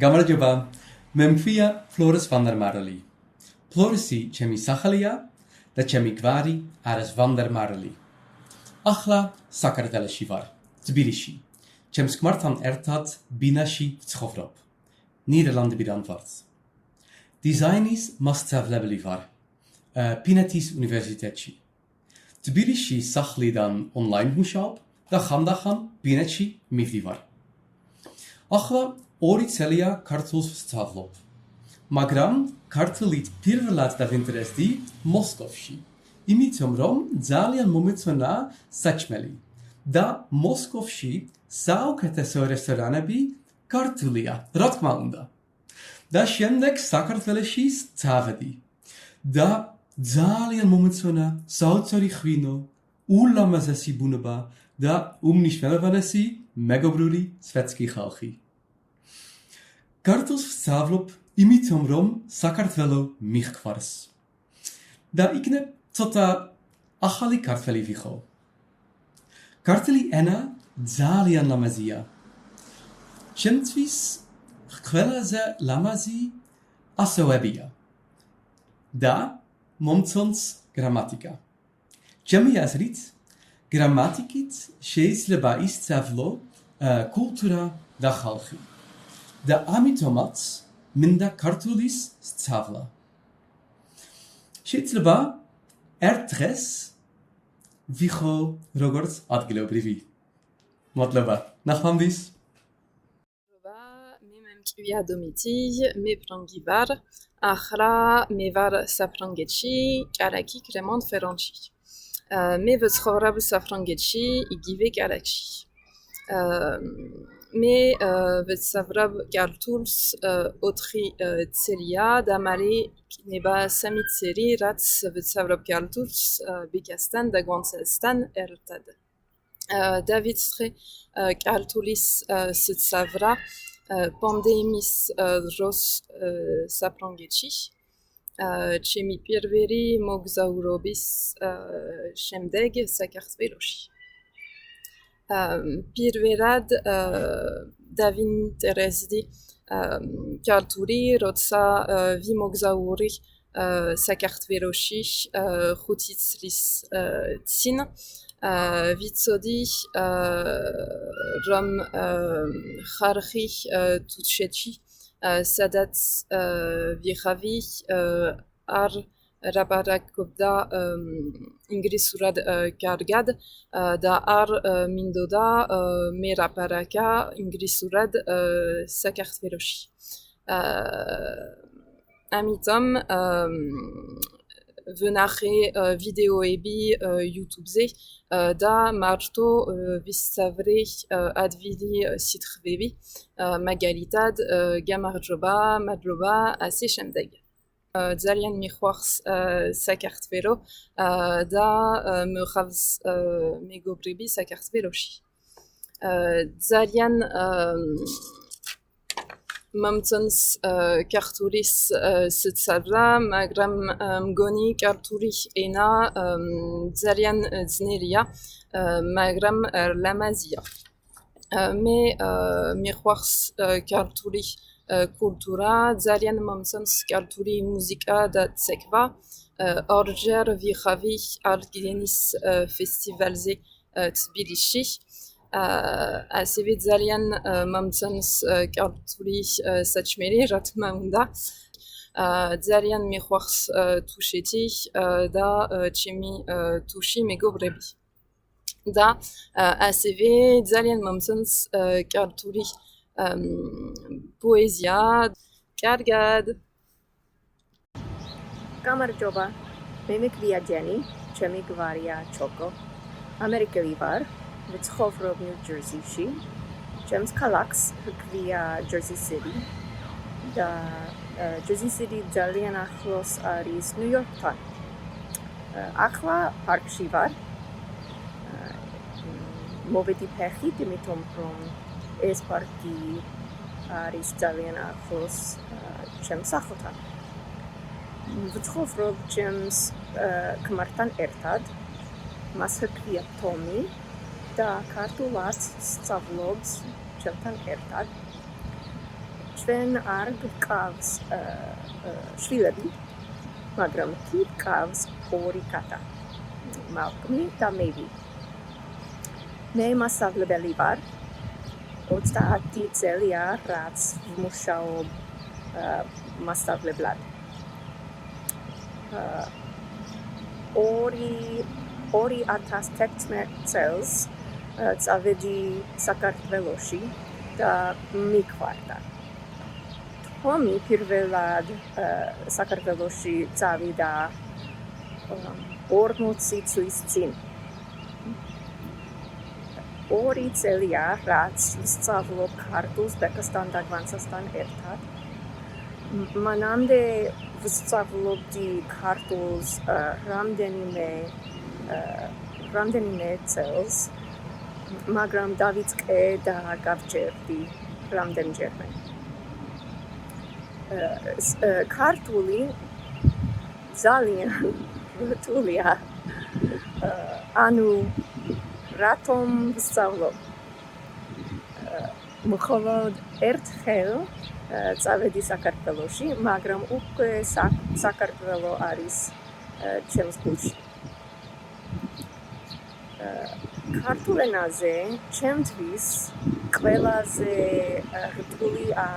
Gamarjoba, memfia Floris van der Marli. Florisi chemi sachalia, da chemi gvari ares van der Marli. Achla sakardele shivar, Tbilisi. Chem skmartan ertat binashi tschofrop. Nederlanden bidanvart. Designis must-have var. Pinatis Universitetchi. Tbilisi sachli dan online mushab, da khandachan pinachi miflivar. Achla Oricellija kartuls stavlop. Magram kartulit pirvelat da vinteresdi Moskovshi. Imitom rom zalian momitsona sačmeli. Da Moskovshi sauketesо restoranebi kartulia rotmaunda. Da šendek sakartvelešis tavedi. Da zalian momitsona saucori hvino ulamazesi buneba da umnishmelvanesi megobruri svetski chalchi. Kartels stavlop imitom rom sakartvelo michkvars. Da ikne tota achali kartveli vicho. Karteli ena zalian lamazia. Chemtvis kwelaze lamazi asoebia. Da momtsons grammatica. Chemi azrit grammatikit sheis lebais stavlo kultura da chalchi. Da amitomats minda kartulis stavla. Sheetleba ertres vicho rogort adgilo brivi. Motleba. Nachmamvis. Mememkivia Domitille, me prangivar, achra mevar saprangechi, karaki kremant feranchi. Me vetschovrab saprangechi, igive karaki. Me vetsavrab kartuls otri tselia damare neba samit seri rats vetsavrab kartuls bekastan da gwansestan ertad. Davidstre kartulis setsavra pandemis ros saprangechi. Chemi pirveri mogzaurobis shemdeg sakartveloshi. Pirverad Davin Teresdi Karturi Rotsa Vimogzauri Sakartveloshi Khutitslis Tsin Vitsodi Rom Kharchi Tutchechi Sadat Vihavi Ar Rabarakobda Ingrisurad Kargad da Ar Mindoda Meraparaka Ingrisurad Sakartveloshi. Amitom Venache Video Ebi YouTube Ze da Marto Vistavre Advili Sitrvevi Magalitad Gamarjoba Madloba Ase Shemdeg. Zalian michwars sakartvelo da mechavs megobribi sakartveloshi. Zalian mamtsons kartulis setsavla magram mgoni karturi ena zalian zneria magram lamazia. Me michwars karturi kultura, zalian mamsons karturi muzika da tsekva, orger vihavi argenis festivalze Tbilisi, asevet zalian mamsons karturi sačmeri ratmaunda, zalian michwars tusheti da chemi tushi megobrebi. Da asevet zalian mamsons karturi poezia Kargad. Gamarjoba, memekvia Jenny, chemi gvaria Choco, America Livar, Vitschofrov, New Jersey Shi, James Kalax, Hukvia Jersey City, da Jersey City Zalian Achlos Aris New York Tan. Achla Park Shivar, Moveti Pechi, Dimitom from Es parki aris zalian achlos chem sachotan. Vitschofrov chems kmartan ertad, mashakvia Tomi, da kartulas stavlobs chemtan ertad. ჩვენ არ გკავს შვილები, მაგრამ გკავს ორი კატა, მალკმი და მევი. მე მასწავლებელი ვარ, 30 წელია, რაც ვმუშაობ მასწავლებლად. 2011 წელს წავედი საქართველოში და მიყვარდა. თომი პირველად საქართველოში წავიდა 40 წლის წინ. 2 წელია, რაც ვსწავლობ ქართულს ბეკასთან და გვანცასთან ერთად. მანამდე ვსწავლობდი ქართულს რამდენიმე წელს, მაგრამ დავიწყე და გავჭერდი რამდენჯერმე. ქართული ძალიან რთულია. ანუ რატომ ვსწავლობ? მხოლოდ ერთხელ წავედი საქართველოში, მაგრამ უკვე საქართველო არის ჩემს გულში. ქართულ ენაზე ჩემთვის ყველაზე რთულია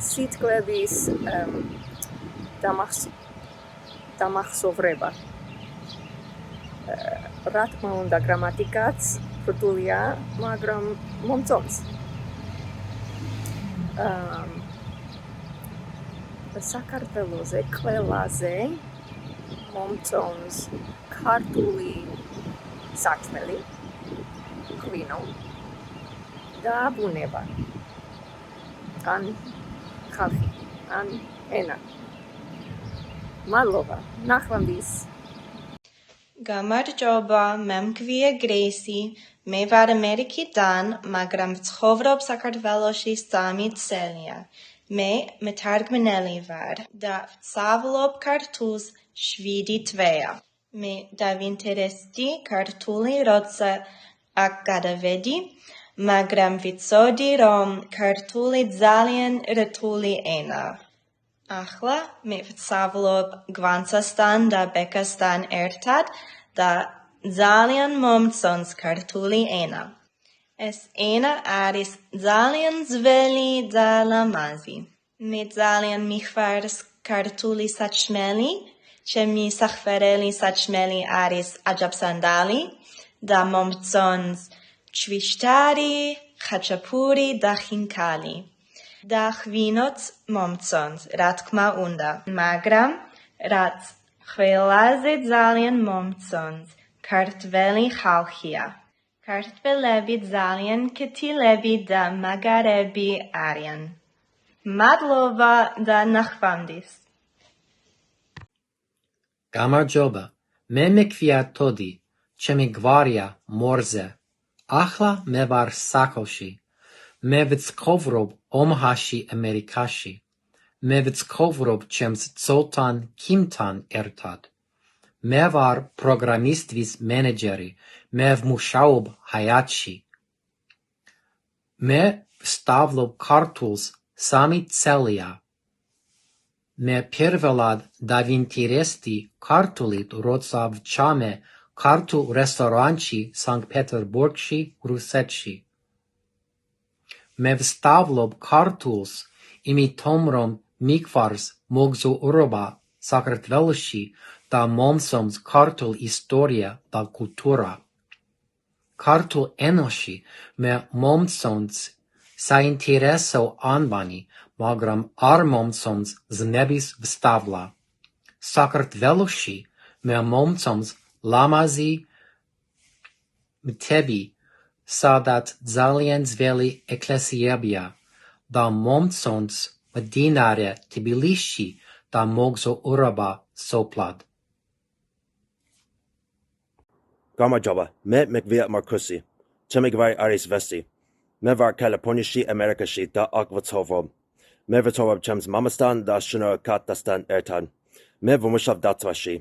სიტყვების დამახსოვრება. რა თქმა უნდა, გრამატიკაც რთულია, მაგრამ მომწონს. საქართველოზე ყველაზე მომწონს ქართული საჭმელი, ღვინო და ბუნება. ან ხალხი, ან ენა. მადლობა, ნახვამდის. გამარჯობა, მე მქვია გრეისი, მე ვარ ამერიკიდან, მაგრამ ვცხოვრობ საქართველოში 3 წელია. მე მეტარგმნელი ვარ და ვსწავლობ ქართულს 7 თვეა. მე დავინტერესდი ქართული, როცა აქ გადავედი, მაგრამ ვიცოდი, რომ ქართული ძალიან რთული ენა. ახლა მე ვსწავლობ გვანცასთან და ბეკასთან ერთად და ძალიან მომწონს ქართული ენა. ეს ენა არის ძალიან ძველი და ლამაზი. მე ძალიან მიყვარს ქართული საჭმელი, ჩემი სახვრელი საჭმელი არის აჯაფსანდალი და მომწონს ჩვიშტარი, ხაჩაპური და ხინკალი. და ღვინოც მომწონს, რა თქმა უნდა, მაგრამ რაც ყველაზე ძალიან მომწონს ქართველი ხალხია. ქართველები ძალიან კეთილები და მაგარები არიან. მადლობა და ნახვამდის. გამარჯობა, მე მექვია ტოდი, ჩემი გვარია მორზე. ახლა მე ვარ სახლში. მე ვცხოვრობ ომჰაში, ამერიკაში. მე ვცხოვრობ ჩემს ძოლთან კიმთან ერთად. მე ვარ პროგრამისტვის მენეჯერი. მე ვმუშაობ ჰაიატში. მე ვსწავლობ ქართულს 3 წელია. მე პირველად დავინტერესდი ქართულით, როცა ვჩამე ქართულ რესტორანში სანქტ-პეტერბურგში, რუსეთში. მე ვსწავლობ ქართულს, იმიტომ რომ მიყვარს მოგზაურობა საქართველოში და მომწონს ქართულ ისტორია და კულტურა. ქართულ ენაში მე მომწონს საინტერესო ანბანი, მაგრამ არ მომწონს ზნების ვსწავლა. საქართველოში მე მომწონს ლამაზი მთები, სადაც ძალიან ძველი ეკლესიებია და მომწონს მდინარე თბილისში და მოგზაურობა სოფლად. გამარჯობა, მე მექვია მარკუსი. ჩემი გვარი არის ვესი. მე ვარ კალიფორნიაში, ამერიკაში და აქ ვცხოვრობ. მე ვცხოვრობ ჩემს მამასთან და შვილ კატასთან ერთად. მე ვმუშაობ დაცვაში.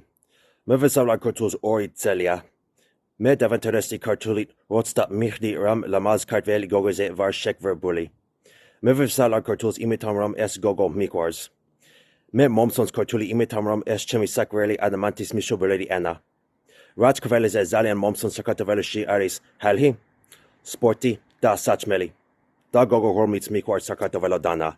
მე ვსწავლობ ქართულს 2 წელია. მე დავინტერესდი ქართულით, როცა მიხდი რომ ლამაზ ქართველი გოგოზე ვარ შეკვირებული. Me vivsala kartuls imitamram es gogo mikwars. Me momsons kartuli imitamram es chemi sakreli adamantis mishoberedi ena. Raj kavelis e zalian momson sakatavelishi aris halhi. Sporti da sachmeli. Da gogo hormits mikwar sakatavelodana.